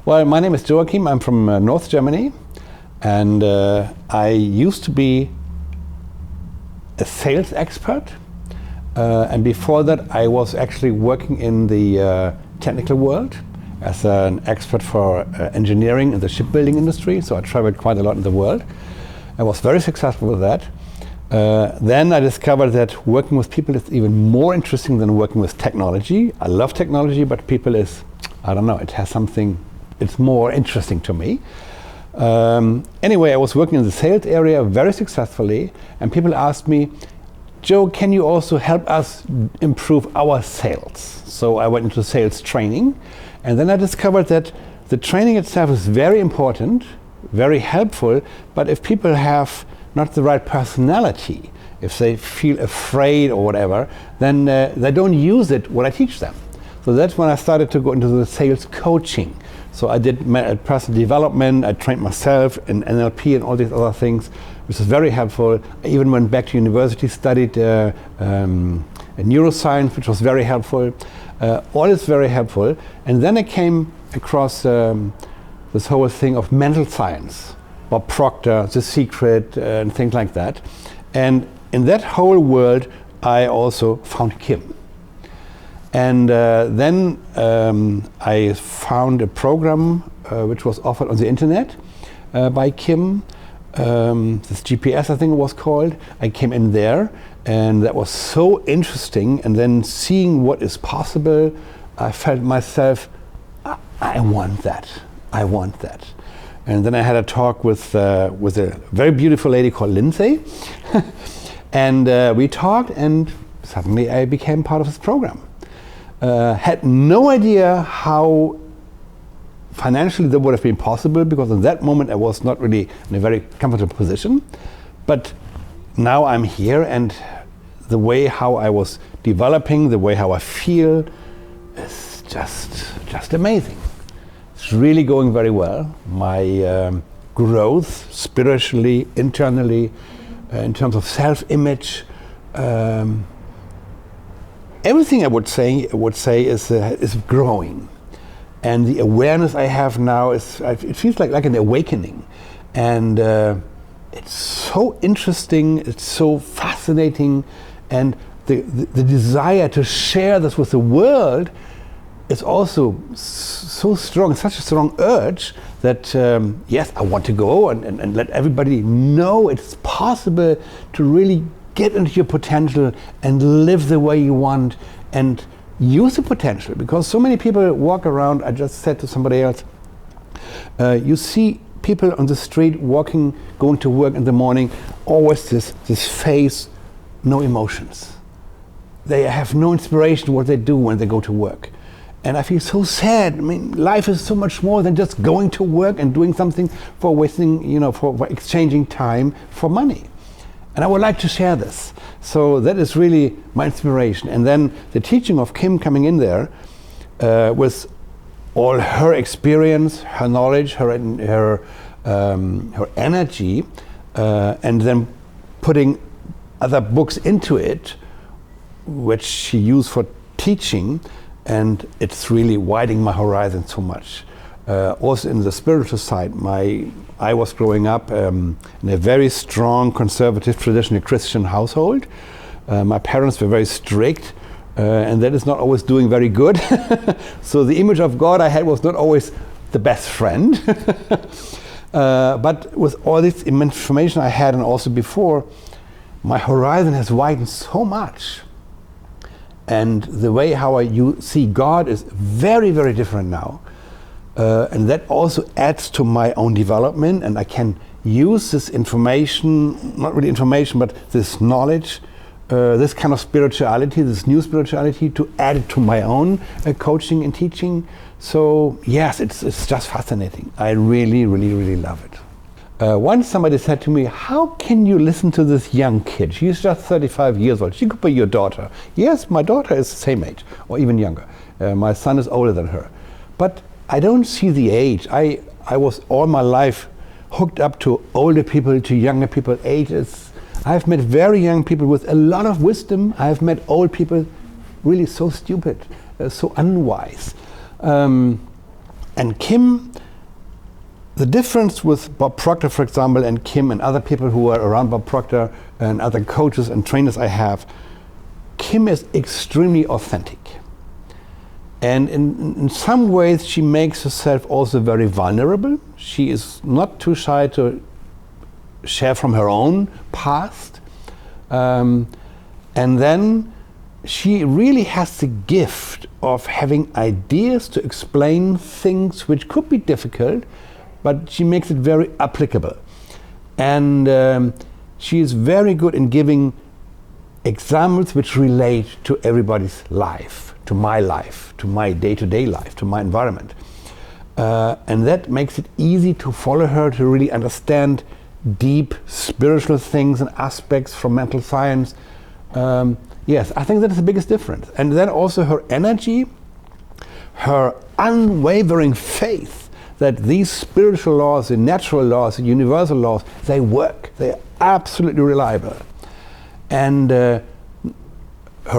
Well, my name is Joachim. I'm from North Germany, and I used to be a sales expert. And before that, I was actually working in the technical world as an expert for engineering in the shipbuilding industry. So I traveled quite a lot in the world. I was very successful with that. Then I discovered that working with people is even more interesting than working with technology. I love technology, but people is, I don't know, it has something, it's more interesting to me. Anyway, I was working in the sales area very successfully, and people asked me, Joe, can you also help us improve our sales? So I went into sales training, and then I discovered that the training itself is very important, very helpful, but if people have not the right personality, if they feel afraid or whatever, then they don't use it when I teach them. So that's when I started to go into the sales coaching. So I did personal development, I trained myself in NLP and all these other things, which is very helpful. I even went back to university, studied neuroscience, which was very helpful. All is very helpful. And then I came across this whole thing of mental science, Bob Proctor, The Secret, and things like that. And in that whole world, I also found Kim. And then I found a program which was offered on the internet by Kim. This GPS, I think it was called. I came in there, and that was so interesting. And then seeing what is possible, I felt myself, I want that. I want that. And then I had a talk with a very beautiful lady called Lindsay. And we talked, and suddenly I became part of this program. Had no idea how financially that would have been possible, because in that moment I was not really in a very comfortable position. But now I'm here, and the way how I was developing, the way how I feel is just amazing. It's really going very well. My growth spiritually, internally, in terms of self-image, everything I would say is growing, and the awareness I have now is, it feels like an awakening, and it's so interesting, it's so fascinating, and the desire to share this with the world is also so strong, such a strong urge that yes, I want to go and let everybody know it's possible to really get into your potential and live the way you want and use the potential. Because so many people walk around, I just said to somebody else, you see people on the street walking, going to work in the morning, always this face, no emotions. They have no inspiration what they do when they go to work. And I feel so sad. I mean, life is so much more than just going to work and doing something for wasting, for exchanging time for money. And I would like to share this. So that is really my inspiration. And then the teaching of Kim coming in there with all her experience, her knowledge, her energy, and then putting other books into it, which she used for teaching, and it's really widening my horizon so much. Also in the spiritual side, I was growing up in a very strong conservative traditional Christian household. My parents were very strict, and that is not always doing very good. So the image of God I had was not always the best friend. But with all this information I had, and also before, my horizon has widened so much. And the way how I see God is very, very different now. And that also adds to my own development, and I can use this information, not really information, but this knowledge, this kind of spirituality, this new spirituality, to add it to my own coaching and teaching. So yes, it's just fascinating. I really, really, really love it. Once somebody said to me, how can you listen to this young kid? She's just 35 years old. She could be your daughter. Yes, my daughter is the same age, or even younger. My son is older than her. But I don't see the age. I was all my life hooked up to older people, to younger people, ages. I've met very young people with a lot of wisdom. I've met old people really so stupid, so unwise. And Kim, the difference with Bob Proctor, for example, and Kim and other people who are around Bob Proctor and other coaches and trainers I have, Kim is extremely authentic. And in some ways, she makes herself also very vulnerable. She is not too shy to share from her own past. And then she really has the gift of having ideas to explain things which could be difficult, but she makes it very applicable. And she is very good in giving examples which relate to everybody's life, to my day-to-day life, to my environment. And that makes it easy to follow her, to really understand deep spiritual things and aspects from mental science. Yes, I think that is the biggest difference. And then also her energy, her unwavering faith that these spiritual laws, the natural laws, the universal laws, they work. They are absolutely reliable. And her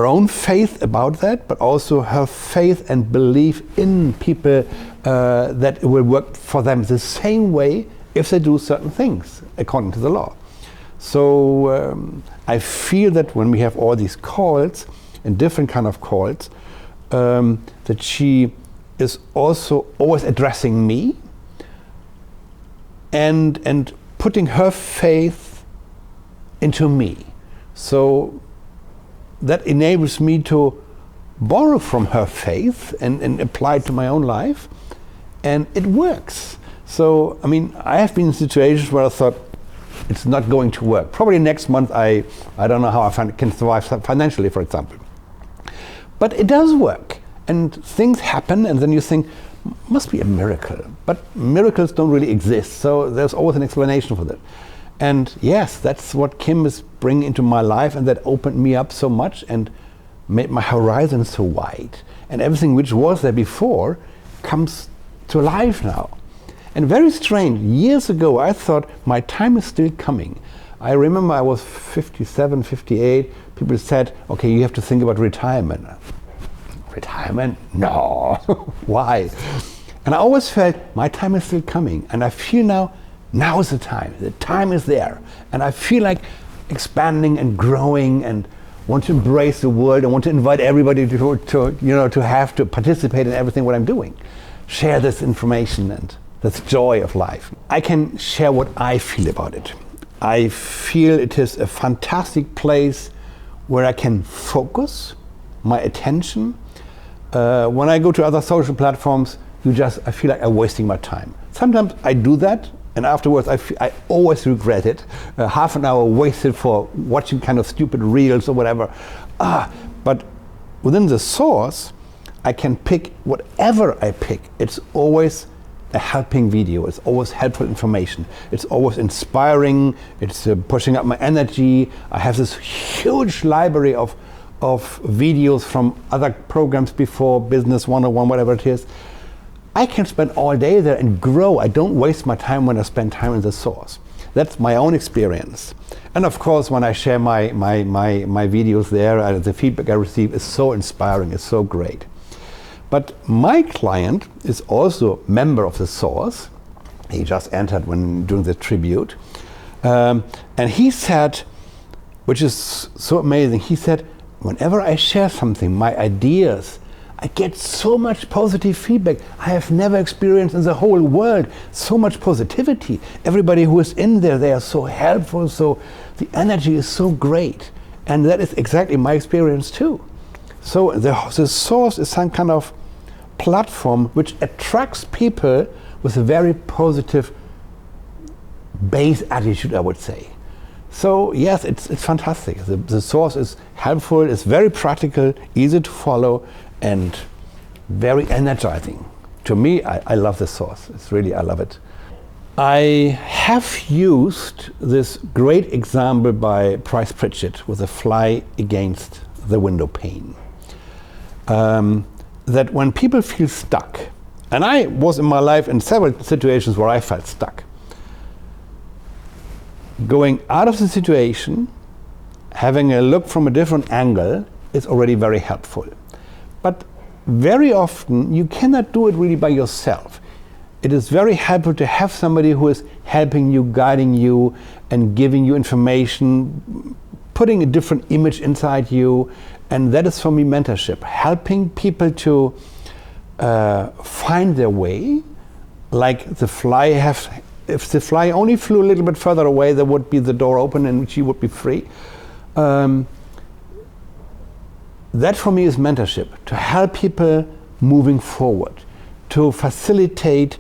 own faith about that, but also her faith and belief in people that it will work for them the same way if they do certain things according to the law. So I feel that when we have all these calls and different kind of calls, that she is also always addressing me and putting her faith into me. So that enables me to borrow from her faith and apply it to my own life, and it works. So, I mean, I have been in situations where I thought it's not going to work. Probably next month I don't know how I can survive financially, for example. But it does work, and things happen, and then you think, must be a miracle. But miracles don't really exist, so there's always an explanation for that. And yes, that's what Kim is bringing into my life, and that opened me up so much and made my horizon so wide. And everything which was there before comes to life now. And very strange, years ago I thought my time is still coming. I remember I was 57, 58, people said, okay, you have to think about retirement. Retirement? No, why? And I always felt my time is still coming, and I feel now is the time is there. And I feel like expanding and growing and want to embrace the world and want to invite everybody to participate in everything what I'm doing. Share this information and this joy of life. I can share what I feel about it. I feel it is a fantastic place where I can focus my attention. When I go to other social platforms, I feel like I'm wasting my time. Sometimes I do that, and afterwards I always regret it. Half an hour wasted for watching kind of stupid reels or whatever. But within the source, I can pick whatever I pick. It's always a helping video. It's always helpful information. It's always inspiring. It's pushing up my energy. I have this huge library of videos from other programs before, Business 101, whatever it is. I can spend all day there and grow. I don't waste my time when I spend time in the source. That's my own experience. And of course, when I share my videos there, the feedback I receive is so inspiring, it's so great. But my client is also a member of the source. He just entered when doing the tribute. And he said, which is so amazing, he said, whenever I share something, my ideas, I get so much positive feedback. I have never experienced in the whole world so much positivity. Everybody who is in there, they are so helpful, so the energy is so great. And that is exactly my experience too. So the source is some kind of platform which attracts people with a very positive base attitude, I would say. So yes, it's fantastic. The source is helpful, it's very practical, easy to follow, and very energizing. To me, I love the source. I love it. I have used this great example by Bryce Pritchett with a fly against the window pane. That when people feel stuck, and I was in my life in several situations where I felt stuck, going out of the situation, having a look from a different angle is already very helpful. But very often you cannot do it really by yourself. it is very helpful to have somebody who is helping you, guiding you, and giving you information, putting a different image inside you. And that is for me mentorship, helping people to find their way. Like the fly if the fly only flew a little bit further away, there would be the door open and she would be free. That for me is mentorship, to help people moving forward, to facilitate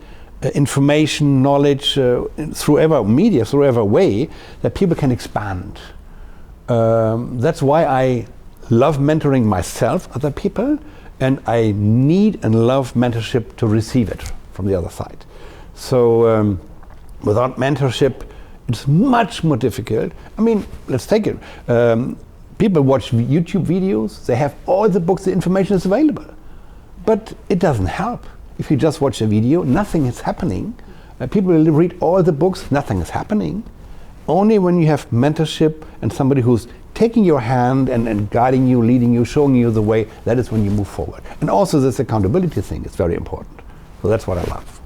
information, knowledge through ever media, through ever way that people can expand. That's why I love mentoring myself, other people, and I need and love mentorship to receive it from the other side. So without mentorship, it's much more difficult. I mean, let's take it. People watch YouTube videos, they have all the books, the information is available. But it doesn't help. If you just watch a video, nothing is happening. People will read all the books, nothing is happening. Only when you have mentorship and somebody who's taking your hand and guiding you, leading you, showing you the way, that is when you move forward. And also this accountability thing is very important. So that's what I love.